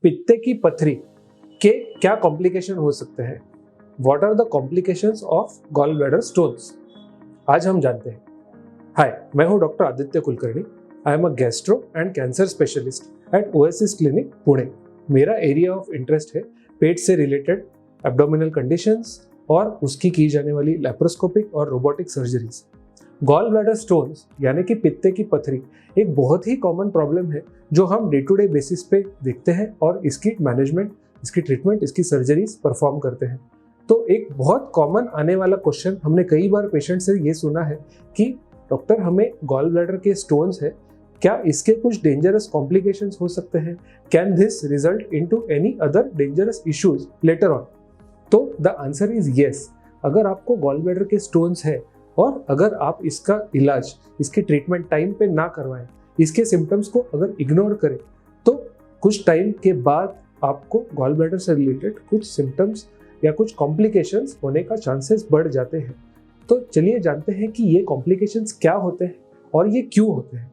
पित्ते की पथरी के क्या कॉम्प्लिकेशन हो सकते हैं? What are the complications of gall bladder stones? आज हम जानते हैं। हाय, मैं हूं doctor Aditya Kulkarni. I am a gastro and cancer specialist at Oasis clinic Pune. मेरा एरिया ऑफ इंटरेस्ट है पेट से रिलेटेड एब्डोमिनल कंडीशंस और उसकी की जाने वाली लैप्रोस्कोपिक और robotic surgeries. Gall bladder stones यानी कि पित्ते की पथरी एक बहुत ही कॉमन प्रॉब्लम है जो हम डे टू डे बेसिस पे देखते हैं और इसकी मैनेजमेंट, इसकी ट्रीटमेंट, इसकी सर्जरीज परफॉर्म करते हैं। तो एक बहुत कॉमन आने वाला क्वेश्चन हमने कई बार पेशेंट से ये सुना है कि डॉक्टर, हमें गॉल ब्लैडर के स्टोन्स है, क्या इसके कुछ डेंजरस कॉम्प्लिकेशंस हो सकते हैं? Can this result into any other dangerous issues later on? तो द आंसर इज येस। अगर आपको गॉल ब्लैडर के स्टोन्स है और अगर आप इसका इलाज, इसकी ट्रीटमेंट टाइम पे ना करवाएं, इसके सिम्टम्स को अगर इग्नोर करें, तो कुछ टाइम के बाद आपको गॉल ब्लैडर से रिलेटेड कुछ सिम्टम्स या कुछ कॉम्प्लिकेशंस होने का चांसेस बढ़ जाते हैं। तो चलिए जानते हैं कि ये कॉम्प्लिकेशंस क्या होते हैं और ये क्यों होते हैं।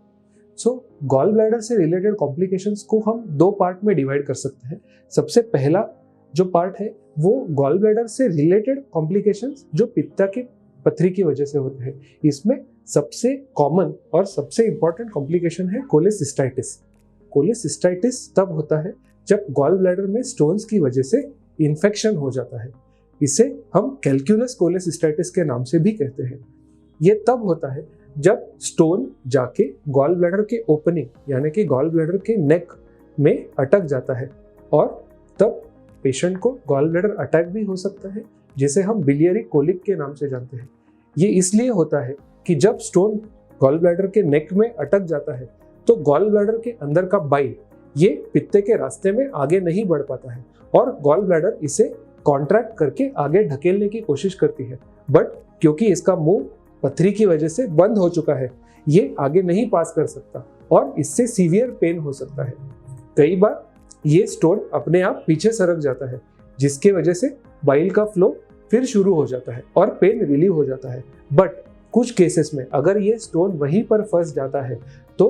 गॉल ब्लैडर से रिलेटेड कॉम्प्लिकेशंस को हम दो पार्ट में डिवाइड कर सकते हैं। सबसे पहला जो पार्ट है वो गॉल ब्लैडर से रिलेटेड कॉम्प्लिकेशंस जो पित्त की पथरी की वजह से होते हैं। इसमें सबसे कॉमन और सबसे इंपॉर्टेंट कॉम्प्लिकेशन है कोलेसिस्टाइटिस। कोलेसिस्टाइटिस तब होता है जब गॉल ब्लैडर में स्टोन्स की वजह से इन्फेक्शन हो जाता है। इसे हम कैल्कुलस कोलेसिस्टाइटिस के नाम से भी कहते हैं। ये तब होता है जब स्टोन जाके गॉल ब्लैडर के ओपनिंग यानी कि गॉल ब्लैडर के नेक में अटक जाता है और तब पेशेंट को गॉल ब्लैडर अटैक भी हो सकता है, जिसे हम बिलियरी कोलिक के नाम से जानते हैं। ये इसलिए होता है कि जब स्टोन गॉल ब्लैडर के नेक में अटक जाता है तो गॉल ब्लैडर के अंदर का बाइल ये पित्ते के रास्ते में आगे नहीं बढ़ पाता है और गॉल ब्लैडर इसे कॉन्ट्रैक्ट करके आगे ढकेलने की कोशिश करती है, बट क्योंकि इसका मुंह पथरी की वजह से बंद हो चुका है, ये आगे नहीं पास कर सकता और इससे सीवियर पेन हो सकता है। कई बार ये स्टोन अपने आप पीछे सरक जाता है, जिसके वजह से बाइल का फ्लो फिर शुरू हो जाता है और पेन रिलीव हो जाता है। बट कुछ केसेस में अगर ये स्टोन वहीं पर फंस जाता है तो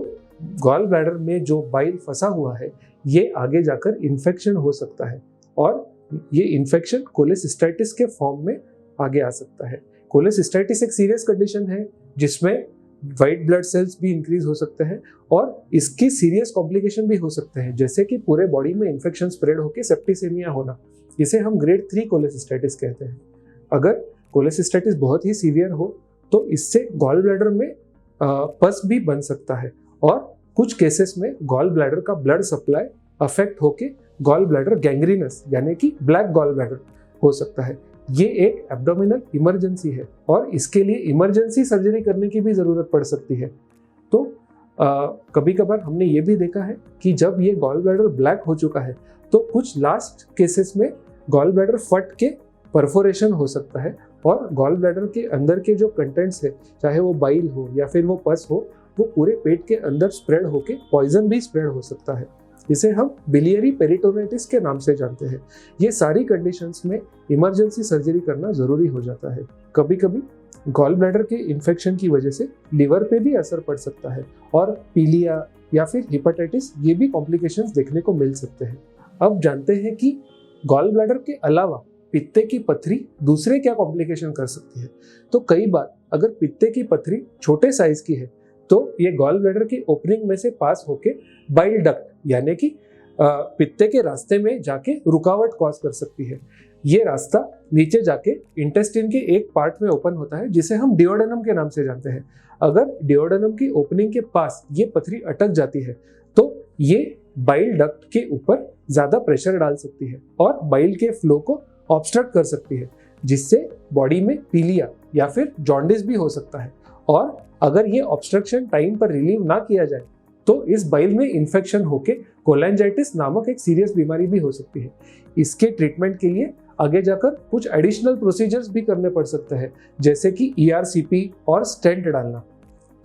गॉल ब्लैडर में जो बाइल फंसा हुआ है ये आगे जाकर इन्फेक्शन हो सकता है और ये इन्फेक्शन कोलेसिस्टाइटिस के फॉर्म में आगे आ सकता है। कोलेसिस्टाइटिस एक सीरियस कंडीशन है जिसमें व्हाइट ब्लड सेल्स भी इंक्रीज हो सकते हैं और इसकी सीरियस कॉम्प्लिकेशन भी हो सकते हैं, जैसे कि पूरे बॉडी में इन्फेक्शन स्प्रेड होकर सेप्टिसेमिया होना। इसे हम ग्रेड 3 कोलेसिस्टाइटिस कहते हैं। अगर कोलेसिस्टाइटिस बहुत ही सीवियर हो तो इससे गॉल ब्लैडर में पस भी बन सकता है और कुछ केसेस में गॉल ब्लैडर का ब्लड सप्लाई अफेक्ट होके गॉल ब्लैडर गैंग्रीनस यानी कि ब्लैक गॉल ब्लैडर हो सकता है। ये एक एब्डोमिनल इमरजेंसी है और इसके लिए इमरजेंसी सर्जरी करने की भी जरूरत पड़ सकती है। तो कभी कभार हमने ये भी देखा है कि जब ये गॉल ब्लैडर ब्लैक हो चुका है तो कुछ लास्ट केसेस में गॉल ब्लैडर फट के परफोरेशन हो सकता है और गॉल ब्लैडर के अंदर के जो कंटेंट्स है, चाहे वो बाइल हो या फिर वो पस हो, वो पूरे पेट के अंदर स्प्रेड होके पॉइजन भी स्प्रेड हो सकता है। इसे हम बिलियरी पेरिटोनाइटिस के नाम से जानते हैं। ये सारी कंडीशंस में इमरजेंसी सर्जरी करना जरूरी हो जाता है। कभी कभी गॉल ब्लैडर के इन्फेक्शन की वजह से लिवर पे भी असर पड़ सकता है और पीलिया या फिर हेपेटाइटिस ये भी कॉम्प्लिकेशंस देखने को मिल सकते हैं। अब जानते हैं कि गॉल ब्लैडर के अलावा पित्ते की पथरी दूसरे क्या कॉम्प्लिकेशन कर सकती है। तो कई बार अगर पित्ते की पथरी छोटे साइज की है तो ये गॉल ब्लैडर की ओपनिंग में से पास होके बाइल डक्ट यानी कि पित्ते के रास्ते में जाके रुकावट कॉज कर सकती है। ये रास्ता नीचे जाके इंटेस्टाइन के एक पार्ट में ओपन होता है जिसे हम डिओडेनम के नाम से जानते हैं। अगर डिओडेनम की ओपनिंग के पास ये पथरी अटक जाती है तो ये बाइल डक्ट के ऊपर ज्यादा प्रेशर डाल सकती है और बाइल के फ्लो को ऑब्स्ट्रक्ट कर सकती है, जिससे बॉडी में पीलिया या फिर जॉन्डिस भी हो सकता है। और अगर ये ऑब्स्ट्रक्शन टाइम पर रिलीव ना किया जाए तो इस बाइल में इन्फेक्शन होके कोलेंजाइटिस नामक एक सीरियस बीमारी भी हो सकती है। इसके ट्रीटमेंट के लिए आगे जाकर कुछ एडिशनल प्रोसीजर्स भी करने पड़ सकते हैं, जैसे कि ERCP और स्टेंट डालना।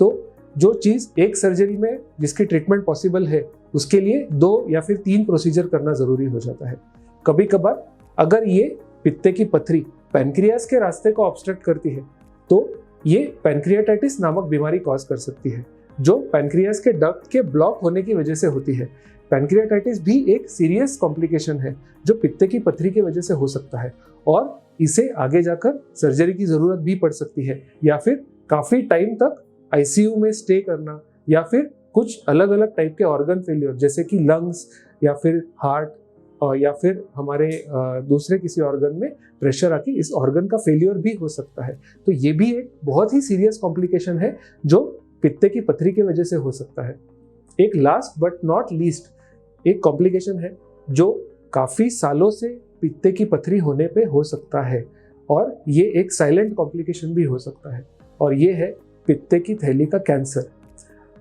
तो जो चीज़ एक सर्जरी में जिसकी ट्रीटमेंट पॉसिबल है उसके लिए 2 या फिर 3 प्रोसीजर करना जरूरी हो जाता है। कभी कभार अगर ये पित्ते की पथरी पैनक्रियास के रास्ते को ऑब्स्ट्रक्ट करती है तो ये पैनक्रियाटाइटिस नामक बीमारी कॉज कर सकती है, जो पैनक्रियास के डक्ट के ब्लॉक होने की वजह से होती है। पैनक्रियाटाइटिस भी एक सीरियस कॉम्प्लिकेशन है जो पित्ते की पथरी की वजह से हो सकता है और इसे आगे जाकर सर्जरी की जरूरत भी पड़ सकती है या फिर काफी टाइम तक आईसीयू में स्टे करना या फिर कुछ अलग अलग टाइप के ऑर्गन फेलियर जैसे कि लंग्स या फिर हार्ट या फिर हमारे दूसरे किसी ऑर्गन में प्रेशर आके इस ऑर्गन का फेलियर भी हो सकता है। तो ये भी एक बहुत ही सीरियस कॉम्प्लिकेशन है जो पित्ते की पथरी की वजह से हो सकता है। एक लास्ट बट नॉट लीस्ट एक कॉम्प्लिकेशन है जो काफी सालों से पित्ते की पथरी होने पे हो सकता है और ये एक साइलेंट कॉम्प्लिकेशन भी हो सकता है और ये है पित्ते की थैली का कैंसर।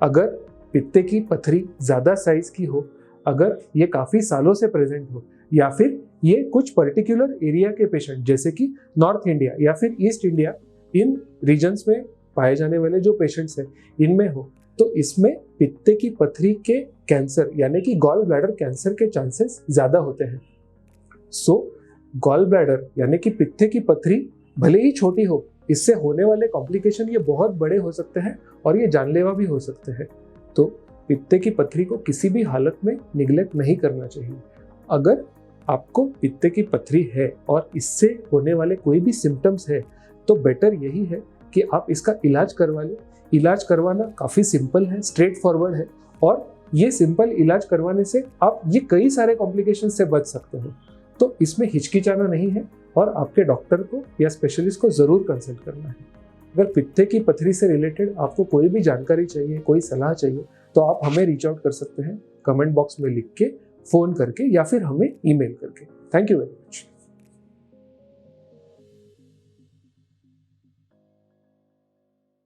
अगर पित्ते की पथरी ज़्यादा साइज की हो, अगर ये काफ़ी सालों से प्रेजेंट हो या फिर ये कुछ पर्टिकुलर एरिया के पेशेंट जैसे कि नॉर्थ इंडिया या फिर ईस्ट इंडिया इन रीजन्स में पाए जाने वाले जो पेशेंट्स हैं इनमें हो, तो इसमें पित्ते की पथरी के कैंसर यानी कि गॉल ब्लैडर कैंसर के चांसेस ज़्यादा होते हैं। सो गॉल ब्लैडर यानी कि पित्ते की पथरी भले ही छोटी हो, इससे होने वाले कॉम्प्लिकेशन ये बहुत बड़े हो सकते हैं और ये जानलेवा भी हो सकते हैं। तो पित्ते की पथरी को किसी भी हालत में निगलेक्ट नहीं करना चाहिए। अगर आपको पित्ते की पथरी है और इससे होने वाले कोई भी सिम्टम्स है तो बेटर यही है कि आप इसका इलाज करवा लें। इलाज करवाना काफ़ी सिंपल है, स्ट्रेट फॉरवर्ड है और ये सिंपल इलाज करवाने से आप ये कई सारे कॉम्प्लिकेशन से बच सकते हो। तो इसमें हिचकिचाना नहीं है और आपके डॉक्टर को या स्पेशलिस्ट को ज़रूर कंसल्ट करना है। अगर पित्ते की पथरी से रिलेटेड आपको कोई भी जानकारी चाहिए, कोई सलाह चाहिए, तो आप हमें रीच आउट कर सकते हैं कमेंट बॉक्स में लिख के, फ़ोन करके या फिर हमें ईमेल करके। Thank you very much.